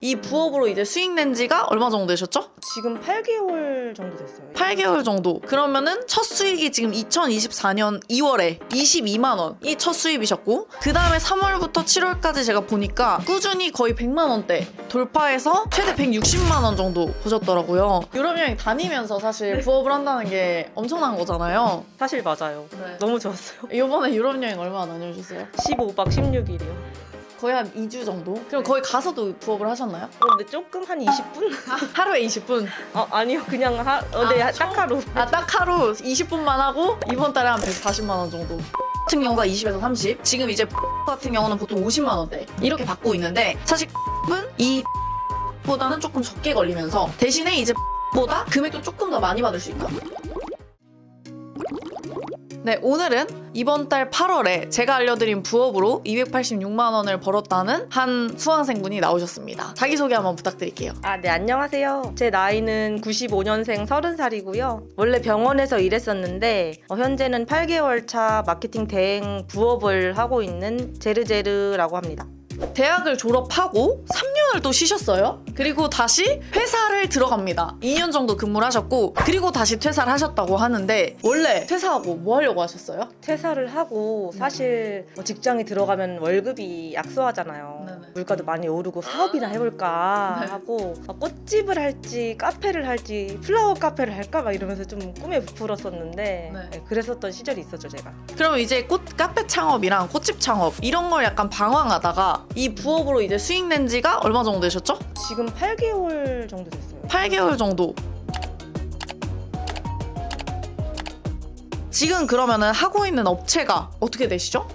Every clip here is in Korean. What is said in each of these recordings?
이 부업으로 이제 수익 낸 지가 얼마 정도 되셨죠? 지금 8개월 정도 됐어요. 8개월 정도. 그러면은 첫 수익이 지금 2024년 2월에 22만 원이 첫 수입이셨고, 그 다음에 3월부터 7월까지 제가 보니까 꾸준히 거의 100만 원대 돌파해서 최대 160만 원 정도 보셨더라고요. 유럽 여행 다니면서 사실 부업을 한다는 게 엄청난 거잖아요. 사실 맞아요. 네. 너무 좋았어요. 이번에 유럽 여행 얼마나 다녀오셨어요? 15박 16일이요. 거의 한 2주 정도? 그럼 거기 가서도 부업을 하셨나요? 근데 조금 한 20분? 하루에 20분? 아니요. 그냥 네, 딱 하루. 딱 하루 20분만 하고 이번 달에 한 140만 원 정도. 같은 경우가 20에서 30. 지금 이제 같은 경우는 보통 50만 원대 이렇게 받고 있는데, 사실 은 이 보다는 조금 적게 걸리면서 대신에 이제 보다 금액도 조금 더 많이 받을 수 있다. 네, 오늘은 이번 달 8월에 제가 알려드린 부업으로 286만 원을 벌었다는 한 수강생분이 나오셨습니다. 자기소개 한번 부탁드릴게요. 네, 안녕하세요. 제 나이는 95년생 30살이고요. 원래 병원에서 일했었는데 현재는 8개월 차 마케팅 대행 부업을 하고 있는 제르제르라고 합니다. 대학을 졸업하고 3년을 또 쉬셨어요. 그리고 다시 회사를 들어갑니다. 2년 정도 근무를 하셨고, 그리고 다시 퇴사를 하셨다고 하는데, 원래 퇴사하고 뭐 하려고 하셨어요? 퇴사를 하고 사실 직장에 들어가면 월급이 약소하잖아요. 네네. 물가도 많이 오르고 사업이나 해볼까 네. 하고 꽃집을 할지 카페를 할지 플라워 카페를 할까 막 이러면서 좀 꿈에 부풀었었는데 네. 그랬었던 시절이 있었죠, 제가. 그러면 이제 카페 창업이랑 꽃집 창업 이런 걸 약간 방황하다가 이 부업으로 이제 수익 낸 지가 얼마 정도 되셨죠? 지금 8개월 정도 됐어요. 8개월 정도. 지금 그러면은 하고 있는 업체가 어떻게 되시죠?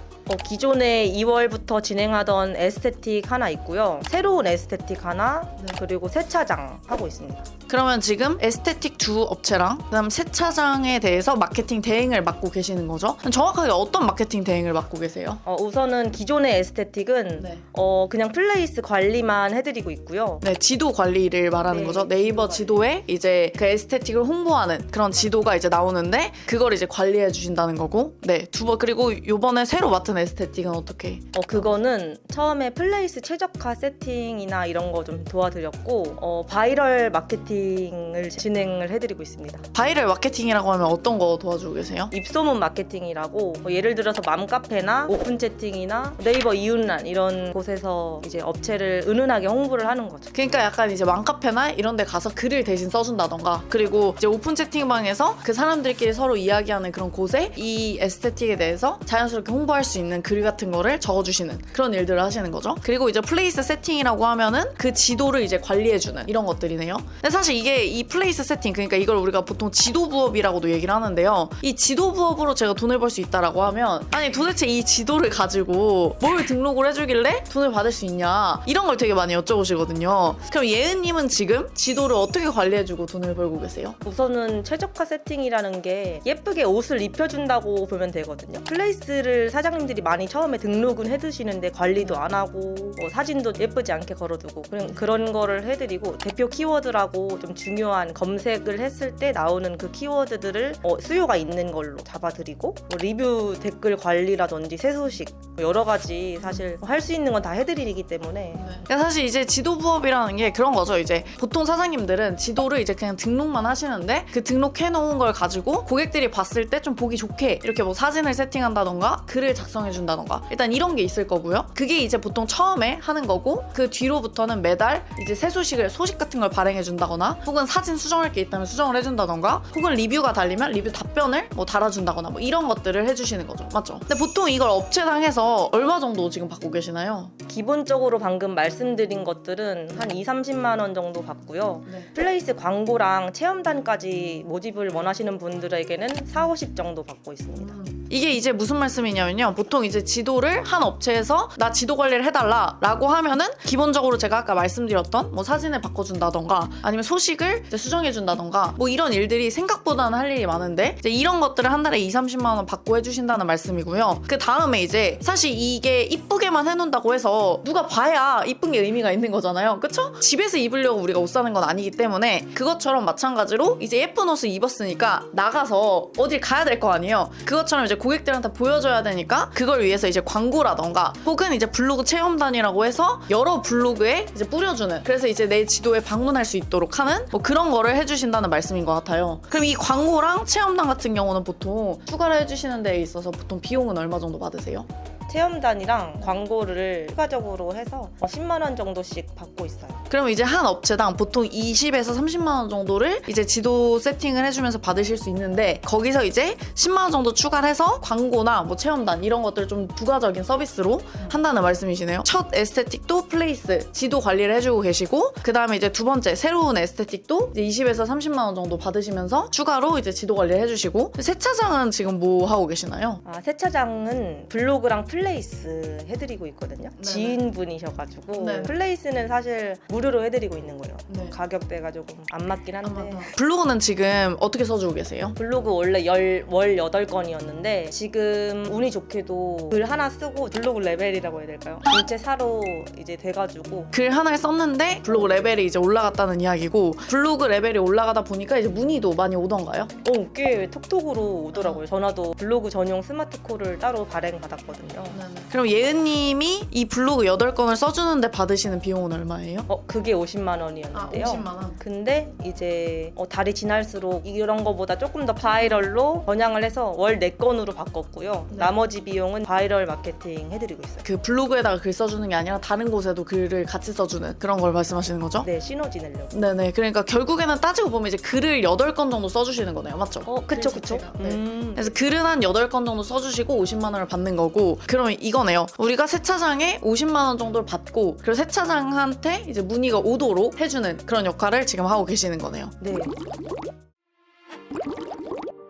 기존에 2월부터 진행하던 에스테틱 하나 있고요. 새로운 에스테틱 하나, 네. 그리고 세차장 하고 있습니다. 그러면 지금 에스테틱 주 업체랑 그다음 세차장에 대해서 마케팅 대행을 맡고 계시는 거죠? 정확하게 어떤 마케팅 대행을 맡고 계세요? 우선은 기존의 에스테틱은 네. 그냥 플레이스 관리만 해드리고 있고요. 네, 지도 관리를 말하는 네, 거죠. 네이버 지도 지도에 이제 그 에스테틱을 홍보하는 그런 지도가 이제 나오는데, 그걸 이제 관리해 주신다는 거고, 네, 그리고 요번에 새로 맡은 에스테틱은 어떻게? 그거는 처음에 플레이스 최적화 세팅이나 이런 거 좀 도와드렸고, 바이럴 마케팅을 진행을 해드리고 있습니다. 바이럴 마케팅이라고 하면 어떤 거 도와주고 계세요? 입소문 마케팅이라고, 예를 들어서 맘카페나 오픈 채팅이나 네이버 이웃란 이런 곳에서 이제 업체를 은은하게 홍보를 하는 거죠. 그러니까 약간 이제 맘카페나 이런 데 가서 글을 대신 써준다던가, 그리고 이제 오픈 채팅방에서 그 사람들끼리 서로 이야기하는 그런 곳에 이 에스테틱에 대해서 자연스럽게 홍보할 수 있는 글 같은 거를 적어주시는 그런 일들을 하시는 거죠. 그리고 이제 플레이스 세팅이라고 하면은 그 지도를 이제 관리해주는 이런 것들이네요. 근데 사실 이게 이 플레이스 세팅, 그러니까 이걸 우리가 보통 지도 부업이라고도 얘기를 하는데요. 이 지도 부업으로 제가 돈을 벌 수 있다라고 하면, 아니 도대체 이 지도를 가지고 뭘 등록을 해주길래 돈을 받을 수 있냐, 이런 걸 되게 많이 여쭤보시거든요. 그럼 예은님은 지금 지도를 어떻게 관리해주고 돈을 벌고 계세요? 우선은 최적화 세팅이라는 게 예쁘게 옷을 입혀준다고 보면 되거든요. 플레이스를 사장님들이 많이 처음에 등록은 해두시는데 관리도 안 하고 사진도 예쁘지 않게 걸어두고 그런 거를 해드리고, 대표 키워드라고 좀 중요한 검색을 했을 때 나오는 그 키워드들을 수요가 있는 걸로 잡아드리고, 리뷰 댓글 관리라든지 새 소식 여러 가지 사실 할 수 있는 건 다 해드리기 때문에. 그러니까 사실 이제 지도 부업이라는 게 그런 거죠. 이제 보통 사장님들은 지도를 이제 그냥 등록만 하시는데, 그 등록해 놓은 걸 가지고 고객들이 봤을 때 좀 보기 좋게 이렇게 뭐 사진을 세팅한다던가 글을 작성해 준다던가, 일단 이런 게 있을 거고요. 그게 이제 보통 처음에 하는 거고, 그 뒤로부터는 매달 이제 새 소식 같은 걸 발행해 준다거나, 혹은 사진 수정할 게 있다면 수정을 해준다던가, 혹은 리뷰가 달리면 리뷰 답변을 뭐 달아준다거나, 뭐 이런 것들을 해주시는 거죠. 맞죠? 근데 보통 이걸 업체당해서 얼마 정도 지금 받고 계시나요? 기본적으로 방금 말씀드린 것들은 한 2-30만 원 정도 받고요. 네. 플레이스 광고랑 체험단까지 모집을 원하시는 분들에게는 4-50 정도 받고 있습니다. 이게 이제 무슨 말씀이냐면요, 보통 이제 지도를 한 업체에서 나 지도 관리를 해달라 라고 하면은, 기본적으로 제가 아까 말씀드렸던 뭐 사진을 바꿔준다던가, 아니면 소식을 이제 수정해준다던가, 뭐 이런 일들이 생각보다는 할 일이 많은데, 이제 이런 것들을 한 달에 2-30만 원 받고 해주신다는 말씀이고요. 그 다음에 이제 사실 이게 이쁘게만 해놓는다고 해서 누가 봐야 이쁜 게 의미가 있는 거잖아요. 그쵸? 집에서 입으려고 우리가 옷 사는 건 아니기 때문에, 그것처럼 마찬가지로 이제 예쁜 옷을 입었으니까 나가서 어딜 가야 될 거 아니에요. 그것처럼 이제 고객들한테 보여줘야 되니까 그걸 위해서 이제 광고라던가 혹은 이제 블로그 체험단이라고 해서 여러 블로그에 이제 뿌려주는, 그래서 이제 내 지도에 방문할 수 있도록 하는 뭐 그런 거를 해주신다는 말씀인 것 같아요. 그럼 이 광고랑 체험단 같은 경우는 보통 추가로 해주시는 데에 있어서 보통 비용은 얼마 정도 받으세요? 체험단이랑 광고를 추가적으로 해서 10만 원 정도씩 받고 있어요. 그럼 이제 한 업체당 보통 20에서 30만 원 정도를 이제 지도 세팅을 해주면서 받으실 수 있는데, 거기서 이제 10만 원 정도 추가를 해서 광고나 뭐 체험단 이런 것들을 좀 부가적인 서비스로 한다는 말씀이시네요. 첫 에스테틱도 플레이스 지도 관리를 해주고 계시고, 그 다음에 이제 두 번째 새로운 에스테틱도 이제 20에서 30만 원 정도 받으시면서 추가로 이제 지도 관리를 해주시고, 세차장은 지금 뭐 하고 계시나요? 세차장은 블로그랑 플레이스 해드리고 있거든요. 네네. 지인분이셔가지고 네네. 플레이스는 사실 무료로 해드리고 있는 거예요. 네. 가격대가 조금 안 맞긴 한데. 블로그는 지금 어떻게 써주고 계세요? 블로그 원래 월 8건이었는데 지금 운이 좋게도 글 하나 쓰고 블로그 레벨이라고 해야 될까요? 둘째 사로 이제 돼가지고 글 하나를 썼는데 블로그 레벨이 이제 올라갔다는 이야기고, 블로그 레벨이 올라가다 보니까 이제 문의도 많이 오던가요? 꽤 톡톡으로 오더라고요. 전화도 블로그 전용 스마트콜을 따로 발행받았거든요. 그럼 예은님이 이 블로그 8건을 써주는데 받으시는 비용은 얼마예요? 그게 50만 원이었는데요. 50만 원. 근데 이제 달이 지날수록 이런 거보다 조금 더 바이럴로 번양을 해서 월 4건으로 바꿨고요. 네. 나머지 비용은 바이럴 마케팅 해드리고 있어요. 그 블로그에다가 글 써주는 게 아니라 다른 곳에도 글을 같이 써주는 그런 걸 말씀하시는 거죠? 네, 시너지 내려고. 네네. 그러니까 결국에는 따지고 보면 이제 글을 8건 정도 써주시는 거네요. 맞죠? 그쵸. 자체가. 네. 그래서 글은 한 8건 정도 써주시고 50만 원을 받는 거고, 그러면 이거네요. 우리가 세차장에 50만 원 정도를 받고, 그리고 세차장한테 이제 문의가 오도록 해주는 그런 역할을 지금 하고 계시는 거네요. 네.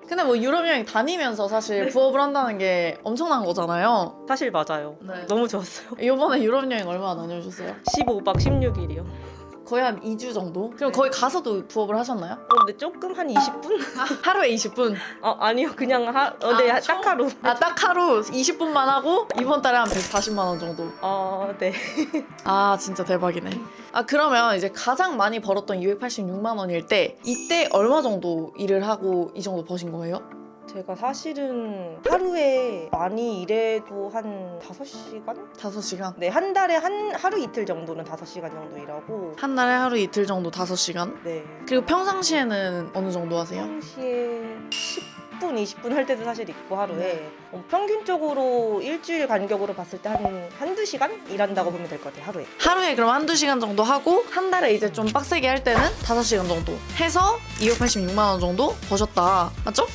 근데 뭐 유럽 여행 다니면서 사실 부업을 한다는 게 엄청난 거잖아요. 사실 맞아요. 네. 너무 좋았어요. 이번에 유럽 여행 얼마나 다녀오셨어요? 15박 16일이요. 거의 한 2주 정도? 그럼 거기 가서도 부업을 하셨나요? 근데 조금 한 20분? 하루에 20분? 아니요. 그냥 네, 딱 하루. 딱 하루 20분만 하고 이번 달에 한 140만 원 정도. 네. 진짜 대박이네. 그러면 이제 가장 많이 벌었던 286만 원일 때, 이때 얼마 정도 일을 하고 이 정도 버신 거예요? 제가 사실은 하루에 많이 일해도 한 5시간? 5시간? 네, 한 달에 하루 이틀 정도는 5시간 정도 일하고. 한 달에 하루 이틀 정도 5시간? 네. 그리고 평상시에는 어느 정도 하세요? 평시에 10분, 20분 할 때도 사실 있고 하루에. 평균적으로 일주일 간격으로 봤을 때 한두 시간 일한다고 보면 될 것 같아요, 하루에. 하루에 그럼 한두 시간 정도 하고, 한 달에 이제 좀 빡세게 할 때는 5시간 정도 해서 286만 원 정도 버셨다. 맞죠?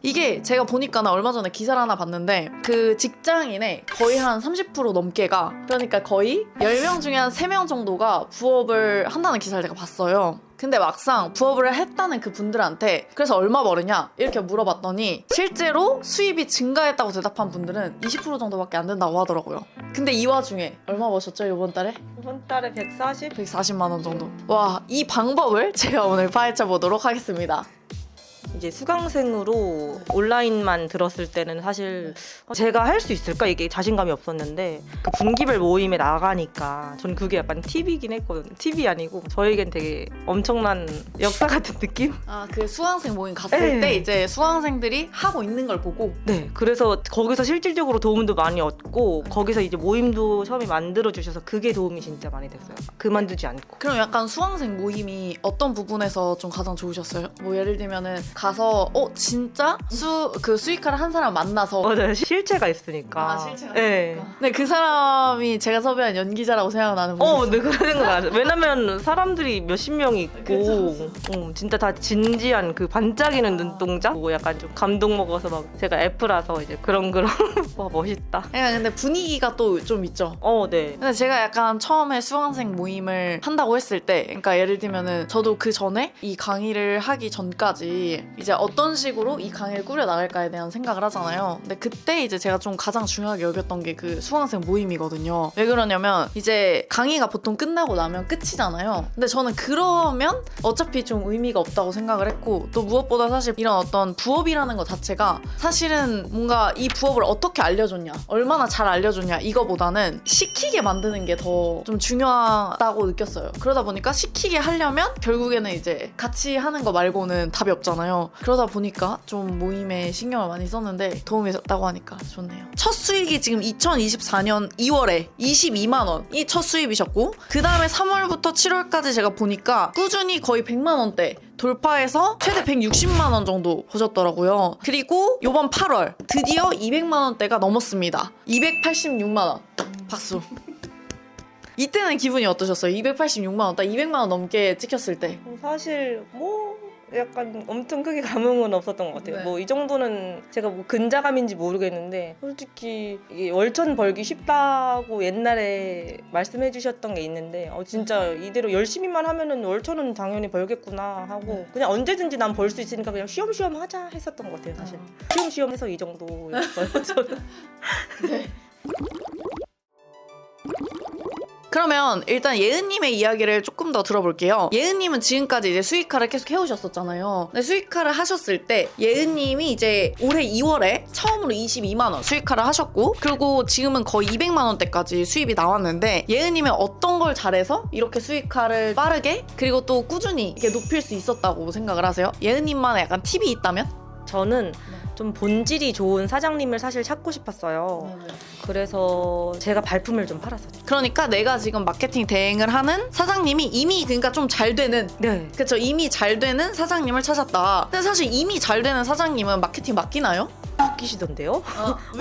이게 제가 보니까 나 얼마 전에 기사를 하나 봤는데, 그 직장인의 거의 한 30% 넘게가, 그러니까 거의 10명 중에 한 3명 정도가 부업을 한다는 기사를 제가 봤어요. 근데 막상 부업을 했다는 그 분들한테 그래서 얼마 벌으냐 이렇게 물어봤더니 실제로 수입이 증가했다고 대답한 분들은 20% 정도밖에 안 된다고 하더라고요. 근데 이 와중에 얼마 버셨죠 이번 달에? 이번 달에 140만 원 정도. 와, 이 방법을 제가 오늘 파헤쳐 보도록 하겠습니다. 이제 수강생으로 온라인만 들었을 때는 사실 제가 할 수 있을까 이게 자신감이 없었는데, 그 분기별 모임에 나가니까 전 그게 약간 팁이긴 했거든요. 팁이 아니고 저에겐 되게 엄청난 역사 같은 느낌? 그 수강생 모임 갔을 네. 때 이제 수강생들이 하고 있는 걸 보고, 네, 그래서 거기서 실질적으로 도움도 많이 얻고, 거기서 이제 모임도 처음에 만들어 주셔서 그게 도움이 진짜 많이 됐어요. 그만두지 않고. 그럼 약간 수강생 모임이 어떤 부분에서 좀 가장 좋으셨어요? 뭐 예를 들면은 가서 진짜 수익화를 한 사람 만나서 맞아요. 실체가 있으니까. 네. 네, 그 사람이 제가 섭외한 연기자라고 생각나는 분이 네, 그런 거 같아요. 왜냐면 사람들이 몇십 명이 있고, 그쵸. 진짜 다 진지한 그 반짝이는 눈동자? 뭐 약간 좀 감동 먹어서 막 제가 F라서 이제 그런 와, 멋있다. 근데 분위기가 또 좀 있죠. 네. 근데 제가 약간 처음에 수강생 모임을 한다고 했을 때, 그러니까 예를 들면은 저도 그 전에 이 강의를 하기 전까지 이제 어떤 식으로 이 강의를 꾸려 나갈까에 대한 생각을 하잖아요. 근데 그때 이제 제가 좀 가장 중요하게 여겼던 게 그 수강생 모임이거든요. 왜 그러냐면 이제 강의가 보통 끝나고 나면 끝이잖아요. 근데 저는 그러면 어차피 좀 의미가 없다고 생각을 했고, 또 무엇보다 사실 이런 어떤 부업이라는 것 자체가 사실은 뭔가 이 부업을 어떻게 알려줬냐, 얼마나 잘 알려줬냐 이거보다는 시키게 만드는 게 더 좀 중요하다고 느꼈어요. 그러다 보니까 시키게 하려면 결국에는 이제 같이 하는 거 말고는 답이 없잖아요. 있잖아요. 그러다 보니까 좀 모임에 신경을 많이 썼는데 도움이 됐다고 하니까 좋네요. 첫 수익이 지금 2024년 2월에 22만 원이 첫 수입이셨고 그 다음에 3월부터 7월까지 제가 보니까 꾸준히 거의 100만 원대 돌파해서 최대 160만 원 정도 버셨더라고요. 그리고 요번 8월 드디어 200만 원대가 넘었습니다. 286만 원. 박수. 이때는 기분이 어떠셨어요? 286만 원, 딱 200만 원 넘게 찍혔을 때. 사실 뭐 약간 엄청 크게 감흥은 없었던 것 같아요. 네. 뭐 이 정도는 제가 뭐 근자감인지 모르겠는데 솔직히 이게 월천 벌기 쉽다고 옛날에 말씀해 주셨던 게 있는데 진짜 이대로 열심히만 하면은 월천은 당연히 벌겠구나 하고 그냥 언제든지 난 벌 수 있으니까 그냥 쉬엄쉬엄 하자 했었던 것 같아요. 사실 쉬엄쉬엄 해서 이 정도였어요. 저는. 네. 그러면 일단 예은님의 이야기를 조금 더 들어볼게요. 예은님은 지금까지 이제 수익화를 계속 해오셨었잖아요. 근데 수익화를 하셨을 때 예은님이 이제 올해 2월에 처음으로 22만 원 수익화를 하셨고 그리고 지금은 거의 200만 원대까지 수입이 나왔는데 예은님은 어떤 걸 잘해서 이렇게 수익화를 빠르게 그리고 또 꾸준히 이렇게 높일 수 있었다고 생각을 하세요? 예은님만의 약간 팁이 있다면? 저는 좀 본질이 좋은 사장님을 사실 찾고 싶었어요. 그래서 제가 발품을 좀 팔았었죠. 그러니까 내가 지금 마케팅 대행을 하는 사장님이 이미 그러니까 좀 잘 되는 네. 그쵸, 이미 잘 되는 사장님을 찾았다. 근데 사실 이미 잘 되는 사장님은 마케팅 맡기나요? 맡기시던데요?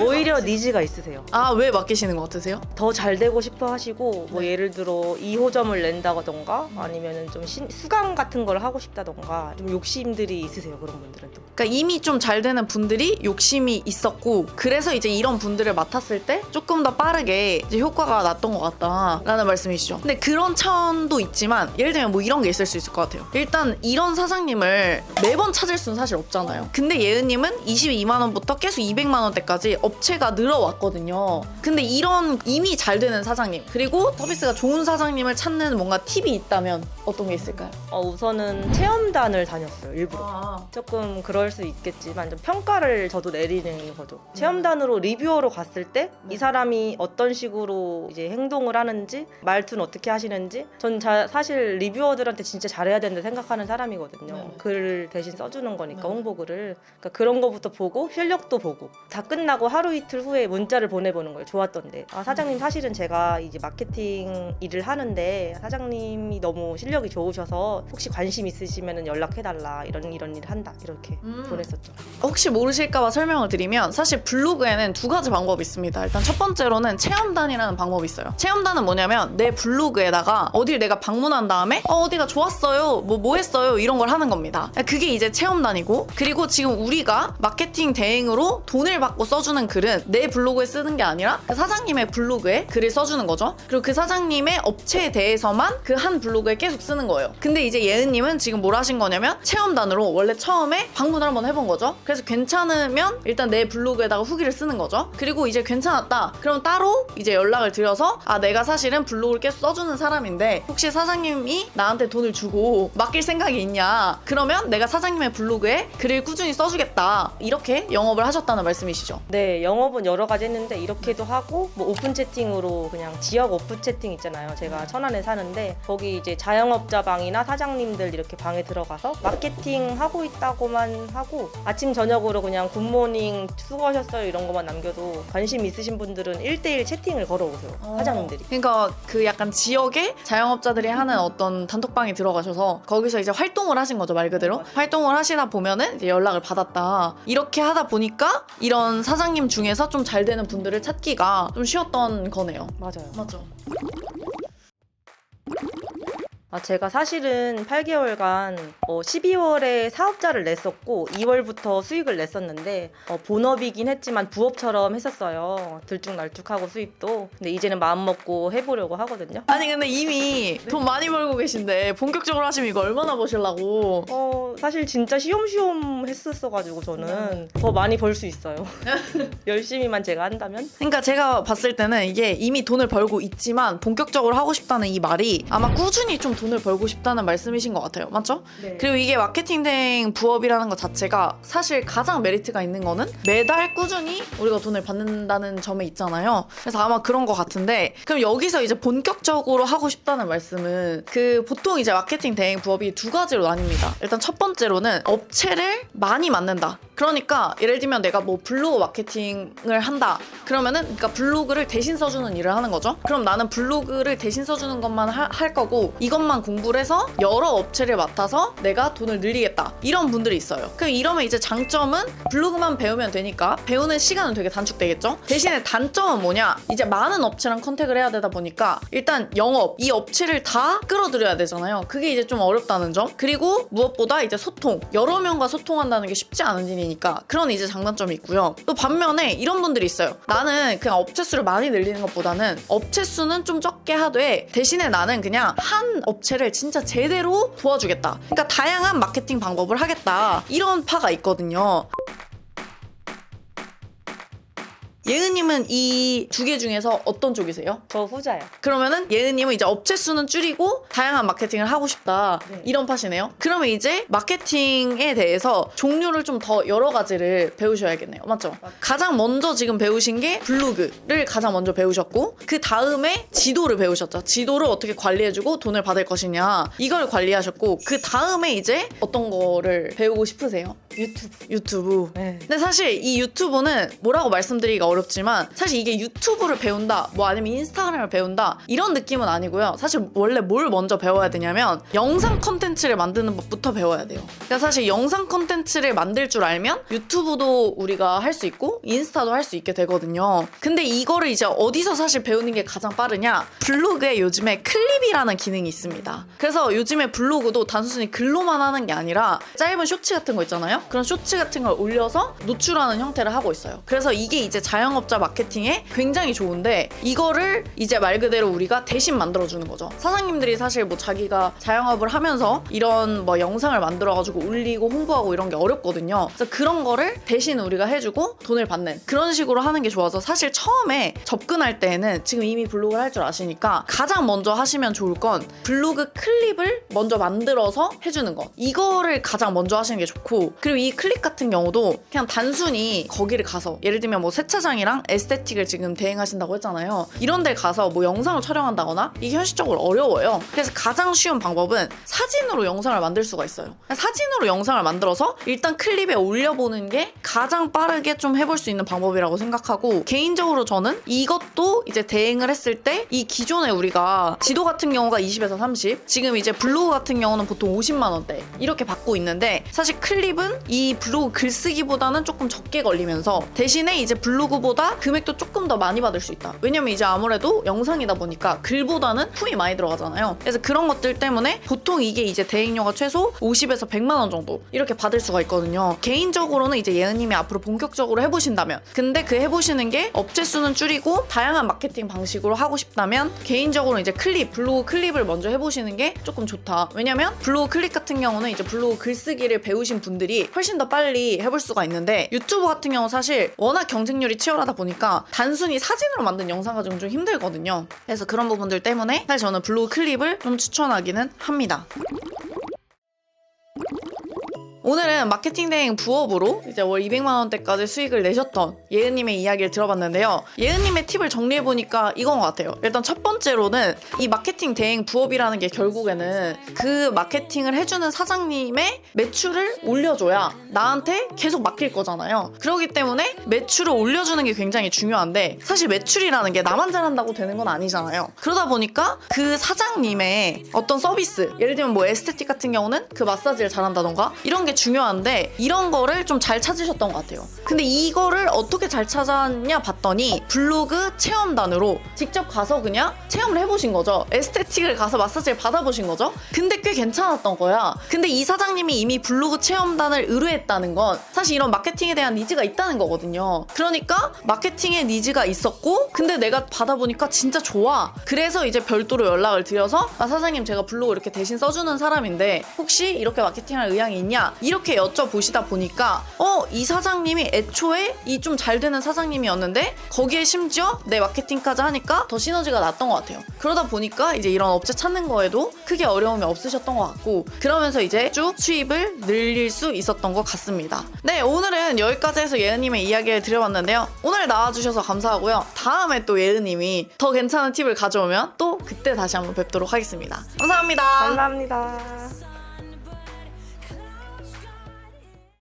오히려 니즈가 있으세요. 아, 왜 맡기시는 것 같으세요? 더 잘 되고 싶어 하시고 뭐 네. 예를 들어 2호점을 낸다던가 아니면은 좀 수강 같은 걸 하고 싶다던가 좀 욕심들이 있으세요. 그런 분들은 또. 그러니까 이미 좀 잘 되는 분들이 욕심이 있었고 그래서 이제 이런 분들을 맡았을 때 조금 더 빠르게 이제 효과가 났던 것 같다라는 말씀이시죠. 근데 그런 차원도 있지만 예를 들면 뭐 이런 게 있을 수 있을 것 같아요. 일단 이런 사장님을 매번 찾을 수는 사실 없잖아요. 근데 예은님은 22만 원부터 계속 200만 원대까지 업체가 늘어왔거든요. 근데 이런 이미 잘 되는 사장님 그리고 서비스가 좋은 사장님을 찾는 뭔가 팁이 있다면 어떤 게 있을까요? 우선은 체험단을 다녔어요. 일부러. 조금 그럴 수 있겠지만 좀 평가를 저도 내리는 거죠. 체험단으로 리뷰어로 갔을 때 이 사람이 어떤 식으로 이제 행동을 하는지 말투는 어떻게 하시는지 전 사실 리뷰어들한테 진짜 잘해야 된다 생각하는 사람이거든요. 네네. 글을 대신 써주는 거니까 네. 홍보글을. 그러니까 그런 거부터 보고 실력도 보고 다 끝나고 하루 이틀 후에 문자를 보내보는 거예요. 좋았던데. 사장님 사실은 제가 이제 마케팅 일을 하는데 사장님이 너무 실력이 좋으셔서 혹시 관심 있으시면 연락해달라 이런 일 한다 이렇게 보냈었죠. 혹시 모르실까봐 설명을 드리면 사실 블로그에는 두 가지 방법이 있습니다. 일단 첫 번째로는 체험단이라는 방법이 있어요. 체험단은 뭐냐면 내 블로그에다가 어딜 내가 방문한 다음에 어디가 좋았어요, 뭐 했어요 이런 걸 하는 겁니다. 그게 이제 체험단이고 그리고 지금 우리가 마케팅 대행으로 돈을 받고 써주는 글은 내 블로그에 쓰는 게 아니라 그 사장님의 블로그에 글을 써주는 거죠. 그리고 그 사장님의 업체에 대해서만 그 한 블로그에 계속 쓰는 거예요. 근데 이제 예은님은 지금 뭘 하신 거냐면 체험단으로 원래 처음에 방문을 한번 해본 거죠. 그래서 괜찮으면 일단 내 블로그에다가 후기를 쓰는 거죠. 그리고 이제 괜찮았다. 그럼 따로 이제 연락을 드려서 내가 사실은 블로그를 계속 써주는 사람인데 혹시 사장님이 나한테 돈을 주고 맡길 생각이 있냐? 그러면 내가 사장님의 블로그에 글을 꾸준히 써주겠다. 이렇게 영업을 하셨다는 말씀이시죠? 네, 영업은 여러 가지 했는데 이렇게도 하고 뭐 오픈 채팅으로 그냥 지역 오픈 채팅 있잖아요. 제가 천안에 사는데 거기 이제 자영업자방이나 사장님들 이렇게 방에 들어가서 마케팅 하고 있다고만 하고 아침 저녁으로 그냥 굿모닝 수고하셨어요 이런 것만 남겨도 관심 있으신 분들은 1대1 채팅을 걸어오세요. 사장님들이. 그러니까 그 약간 지역에 자영업자들이 하는 어떤 단톡방에 들어가셔서 거기서 이제 활동을 하신 거죠, 말 그대로. 활동을 하시다 보면은 이제 연락을 받았다. 이렇게 하다 보니까 이런 사장님 중에서 좀 잘 되는 분들을 찾기가 좀 쉬웠던 거네요. 맞아요. 맞죠. 제가 사실은 8개월간 12월에 사업자를 냈었고 2월부터 수익을 냈었는데 본업이긴 했지만 부업처럼 했었어요. 들쭉날쭉하고 수입도. 근데 이제는 마음 먹고 해보려고 하거든요. 아니 근데 이미 돈 많이 벌고 계신데 본격적으로 하시면 이거 얼마나 버실라고. 사실 진짜 쉬엄쉬엄 했었어가지고 저는 더 많이 벌 수 있어요. 열심히만 제가 한다면. 그러니까 제가 봤을 때는 이게 이미 돈을 벌고 있지만 본격적으로 하고 싶다는 이 말이 아마 꾸준히 좀 돈을 벌고 싶다는 말씀이신 것 같아요. 맞죠? 네. 그리고 이게 마케팅 대행 부업이라는 것 자체가 사실 가장 메리트가 있는 거는 매달 꾸준히 우리가 돈을 받는다는 점에 있잖아요. 그래서 아마 그런 것 같은데, 그럼 여기서 이제 본격적으로 하고 싶다는 말씀은 보통 이제 마케팅 대행 부업이 두 가지로 나뉩니다. 일단 첫 번째로는 업체를 많이 만든다. 그러니까 예를 들면 내가 뭐 블로그 마케팅을 한다. 그러면은 그러니까 블로그를 대신 써주는 일을 하는 거죠. 그럼 나는 블로그를 대신 써주는 것만 할 거고 이것만 공부를 해서 여러 업체를 맡아서 내가 돈을 늘리겠다. 이런 분들이 있어요. 그럼 이러면 이제 장점은 블로그만 배우면 되니까 배우는 시간은 되게 단축되겠죠. 대신에 단점은 뭐냐? 이제 많은 업체랑 컨택을 해야 되다 보니까 일단 영업, 이 업체를 다 끌어들여야 되잖아요. 그게 이제 좀 어렵다는 점. 그리고 무엇보다 이제 소통, 여러 명과 소통한다는 게 쉽지 않은 일이니까 그런 이제 장단점이 있고요. 또 반면에 이런 분들이 있어요. 나는 그냥 업체 수를 많이 늘리는 것보다는 업체 수는 좀 적게 하되 대신에 나는 그냥 한 업체를 진짜 제대로 도와주겠다. 그러니까 다양한 마케팅 방법을 하겠다. 이런 파가 있거든요. 예은님은 이 두 개 중에서 어떤 쪽이세요? 저 후자요. 그러면은 예은님은 이제 업체 수는 줄이고 다양한 마케팅을 하고 싶다. 네. 이런 팟이네요. 그러면 이제 마케팅에 대해서 종류를 좀 더 여러 가지를 배우셔야겠네요. 맞죠? 가장 먼저 지금 배우신 게 블로그를 가장 먼저 배우셨고 그 다음에 지도를 배우셨죠. 지도를 어떻게 관리해주고 돈을 받을 것이냐 이걸 관리하셨고 그 다음에 이제 어떤 거를 배우고 싶으세요? 유튜브. 네. 근데 사실 이 유튜브는 뭐라고 말씀드리기가 어렵지만 사실 이게 유튜브를 배운다 뭐 아니면 인스타그램을 배운다 이런 느낌은 아니고요. 사실 원래 뭘 먼저 배워야 되냐면 영상 컨텐츠를 만드는 법부터 배워야 돼요. 그러니까 사실 영상 컨텐츠를 만들 줄 알면 유튜브도 우리가 할 수 있고 인스타도 할 수 있게 되거든요. 근데 이거를 이제 어디서 사실 배우는 게 가장 빠르냐? 블로그에 요즘에 클립이라는 기능이 있습니다. 그래서 요즘에 블로그도 단순히 글로만 하는 게 아니라 짧은 쇼츠 같은 거 있잖아요. 그런 쇼츠 같은 걸 올려서 노출하는 형태를 하고 있어요. 그래서 이게 이제 자영업자 마케팅에 굉장히 좋은데 이거를 이제 말 그대로 우리가 대신 만들어주는 거죠. 사장님들이 사실 뭐 자기가 자영업을 하면서 이런 뭐 영상을 만들어가지고 올리고 홍보하고 이런 게 어렵거든요. 그래서 그런 거를 대신 우리가 해주고 돈을 받는 그런 식으로 하는 게 좋아서 사실 처음에 접근할 때에는 지금 이미 블로그를 할 줄 아시니까 가장 먼저 하시면 좋을 건 블로그 클립을 먼저 만들어서 해주는 거. 이거를 가장 먼저 하시는 게 좋고 그리고 이 클립 같은 경우도 그냥 단순히 거기를 가서 예를 들면 뭐 세차장이랑 에스테틱을 지금 대행하신다고 했잖아요. 이런 데 가서 뭐 영상을 촬영한다거나 이게 현실적으로 어려워요. 그래서 가장 쉬운 방법은 사진으로 영상을 만들 수가 있어요. 사진으로 영상을 만들어서 일단 클립에 올려보는 게 가장 빠르게 좀 해볼 수 있는 방법이라고 생각하고 개인적으로 저는 이것도 이제 대행을 했을 때 이 기존에 우리가 지도 같은 경우가 20에서 30 지금 이제 블로그 같은 경우는 보통 50만 원대 이렇게 받고 있는데 사실 클립은 이 블로그 글쓰기보다는 조금 적게 걸리면서 대신에 이제 블로그보다 금액도 조금 더 많이 받을 수 있다. 왜냐면 이제 아무래도 영상이다 보니까 글보다는 품이 많이 들어가잖아요. 그래서 그런 것들 때문에 보통 이게 이제 대행료가 최소 50에서 100만 원 정도 이렇게 받을 수가 있거든요. 개인적으로는 이제 예은님이 앞으로 본격적으로 해보신다면 근데 그 해보시는 게 업체 수는 줄이고 다양한 마케팅 방식으로 하고 싶다면 개인적으로 이제 블로그 클립을 먼저 해보시는 게 조금 좋다. 왜냐면 블로그 클립 같은 경우는 이제 블로그 글쓰기를 배우신 분들이 훨씬 더 빨리 해볼 수가 있는데 유튜브 같은 경우 사실 워낙 경쟁률이 치열하다 보니까 단순히 사진으로 만든 영상 가지고는 좀 힘들거든요. 그래서 그런 부분들 때문에 사실 저는 블로그 클립을 좀 추천하기는 합니다. 오늘은 마케팅 대행 부업으로 이제 월 200만 원대까지 수익을 내셨던 예은님의 이야기를 들어봤는데요. 예은님의 팁을 정리해보니까 이건 것 같아요. 일단 첫 번째로는 이 마케팅 대행 부업이라는 게 결국에는 그 마케팅을 해주는 사장님의 매출을 올려줘야 나한테 계속 맡길 거잖아요. 그렇기 때문에 매출을 올려주는 게 굉장히 중요한데 사실 매출이라는 게 나만 잘한다고 되는 건 아니잖아요. 그러다 보니까 그 사장님의 어떤 서비스 예를 들면 뭐 에스테틱 같은 경우는 그 마사지를 잘한다던가 이런 게 중요한데 이런 거를 좀 잘 찾으셨던 것 같아요. 근데 이거를 어떻게 잘 찾았냐 봤더니 블로그 체험단으로 직접 가서 그냥 체험을 해보신 거죠. 에스테틱을 가서 마사지를 받아보신 거죠. 근데 꽤 괜찮았던 거야. 근데 이 사장님이 이미 블로그 체험단을 의뢰했다는 건 사실 이런 마케팅에 대한 니즈가 있다는 거거든요. 그러니까 마케팅에 니즈가 있었고 근데 내가 받아보니까 진짜 좋아. 그래서 이제 별도로 연락을 드려서 사장님 제가 블로그 이렇게 대신 써주는 사람인데 혹시 이렇게 마케팅할 의향이 있냐? 이렇게 여쭤보시다 보니까 이 사장님이 애초에 이 좀 잘 되는 사장님이었는데 거기에 심지어 내 마케팅까지 하니까 더 시너지가 났던 것 같아요. 그러다 보니까 이제 이런 업체 찾는 거에도 크게 어려움이 없으셨던 것 같고 그러면서 이제 쭉 수입을 늘릴 수 있었던 것 같습니다. 네, 오늘은 여기까지 해서 예은님의 이야기를 드려봤는데요. 오늘 나와주셔서 감사하고요. 다음에 또 예은님이 더 괜찮은 팁을 가져오면 또 그때 다시 한번 뵙도록 하겠습니다. 감사합니다. 감사합니다.